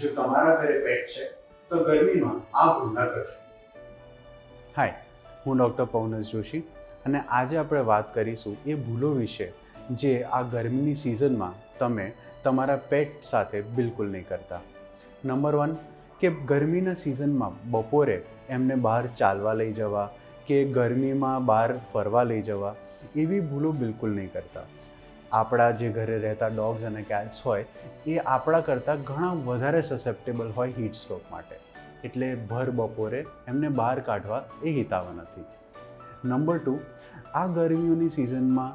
જો તમારા ઘરે પેટ છે તો ગરમીમાં આ ભૂલ ન કરશો. હાય, હું ડૉક્ટર પવનેશ જોશી અને આજે આપણે વાત કરીશું એ ભૂલો વિશે જે આ ગરમીની સિઝનમાં તમે તમારા પેટ સાથે બિલકુલ નહીં કરતા. નંબર 1 કે ગરમીના સિઝનમાં બપોરે એમને બહાર ચાલવા લઈ જવા કે ગરમીમાં બહાર ફરવા લઈ જવા એવી ભૂલો બિલકુલ નહીં કરતા. આપણા જે ઘરે રહેતા ડોગ્સ અને કેટ્સ હોય એ આપણા કરતાં ઘણા વધારે સસેપ્ટેબલ હોય હીટ સ્ટ્રોક માટે, એટલે ભર બપોરે એમને બહાર કાઢવા એ હિતાવ નથી. નંબર 2, આ ગરમીઓની સિઝનમાં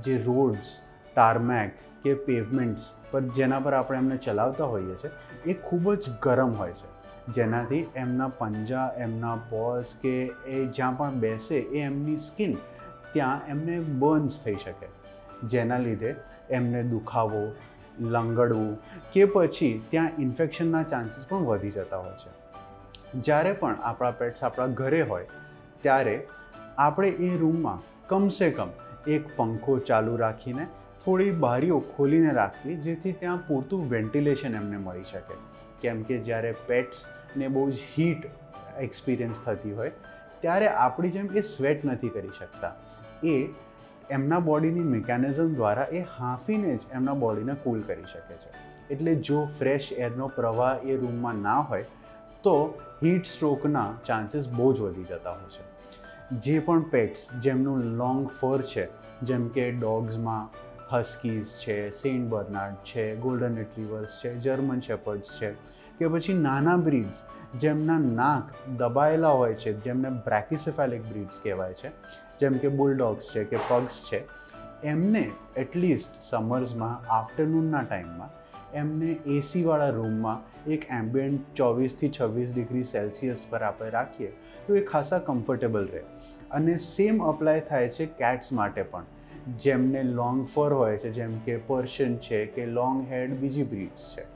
જે રોડ્સ, ટારમેક કે પેવમેન્ટ્સ પર જેના પર આપણે એમને ચલાવતા હોઈએ છીએ એ ખૂબ જ ગરમ હોય છે, જેનાથી એમના પંજા, એમના પોઝ કે એ જ્યાં પણ બેસે એ એમની સ્કિન ત્યાં એમને બર્ન્સ થઈ શકે, જેના લીધે એમને દુખાવો, લંગડવું કે પછી ત્યાં ઇન્ફેક્શનના ચાન્સીસ પણ વધી જતા હોય છે. જ્યારે પણ આપણા પેટ્સ આપણા ઘરે હોય ત્યારે આપણે એ રૂમમાં કમસે કમ એક પંખો ચાલુ રાખીને થોડી બારીઓ ખોલીને રાખવી, જેથી ત્યાં પૂરતું વેન્ટિલેશન એમને મળી શકે. કેમ કે જ્યારે પેટ્સને બહુ જ હીટ એક્સપિરિયન્સ થતી હોય ત્યારે આપણી જેમ એ સ્વેટ નથી કરી શકતા. એ એમના બોડીની મિકેનિઝમ દ્વારા એ હાંફીને જ એમના બોડીને કૂલ કરી શકે છે. એટલે જો ફ્રેશ એરનો પ્રવાહ એ રૂમમાં ના હોય તો હીટ સ્ટ્રોકના ચાન્સીસ બહુ જ વધી જતા હોય છે. જે પણ પેટ્સ જેમનું લોંગ ફર છે, જેમ કે ડોગ્સમાં હસ્કીઝ છે, સેન્ટ બર્નાર્ડ છે, ગોલ્ડન રિટ્રીવર્સ છે, જર્મન શેપર્ડ્સ છે કે પછી નાના બ્રીડ્સ જેમના નાક દબાયેલા હોય છે, જેમને બ્રેકિસેફેલિક બ્રીડ્સ કહેવાય છે, જેમ કે બુલડોગ્સ છે કે પગ્સ છે, એમને એટલીસ્ટ સમર્સમાં આફ્ટરનૂનના ટાઈમમાં એમને એસીવાળા રૂમમાં એક એમ્બિયન્ટ 24 થી 26 ડિગ્રી સેલ્સિયસ પર આપણે રાખીએ તો એ ખાસા કમ્ફર્ટેબલ રહે. અને સેમ અપ્લાય થાય છે કેટ્સ માટે પણ, જેમને લોંગ ફર હોય છે, જેમ કે પર્શિયન છે કે લોંગ હેર્ડ બીજી બ્રીડ્સ છે.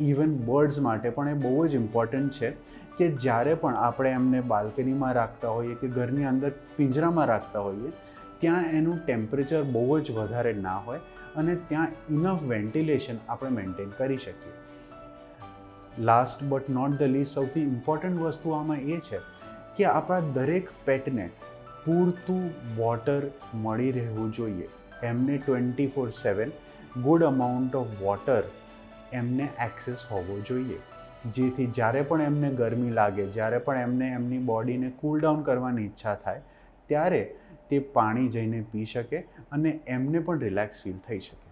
ઇવન બર્ડ્સ માટે પણ એ બહુ જ ઇમ્પોર્ટન્ટ છે કે જ્યારે પણ આપણે એમને બાલ્કનીમાં રાખતા હોઈએ કે ઘરની અંદર પિંજરામાં રાખતા હોઈએ ત્યાં એનું ટેમ્પરેચર બહુ જ વધારે ના હોય અને ત્યાં ઇનફ વેન્ટિલેશન આપણે મેન્ટેન કરી શકીએ. Last but not the least, સૌથી ઇમ્પોર્ટન્ટ વસ્તુ આમાં એ છે કે આપણા દરેક પેટને પૂરતું વોટર મળી રહેવું જોઈએ. એમને 24/7 ગુડ અમાઉન્ટ ઓફ વોટર એમને એક્સેસ હોવો જોઈએ, જેથી જ્યારે પણ એમને ગરમી લાગે, જ્યારે પણ એમને એમની બોડીને કૂલ ડાઉન કરવાની ઈચ્છા થાય ત્યારે તે પાણી જઈને પી શકે અને એમને પણ રિલેક્સ ફીલ થઈ શકે.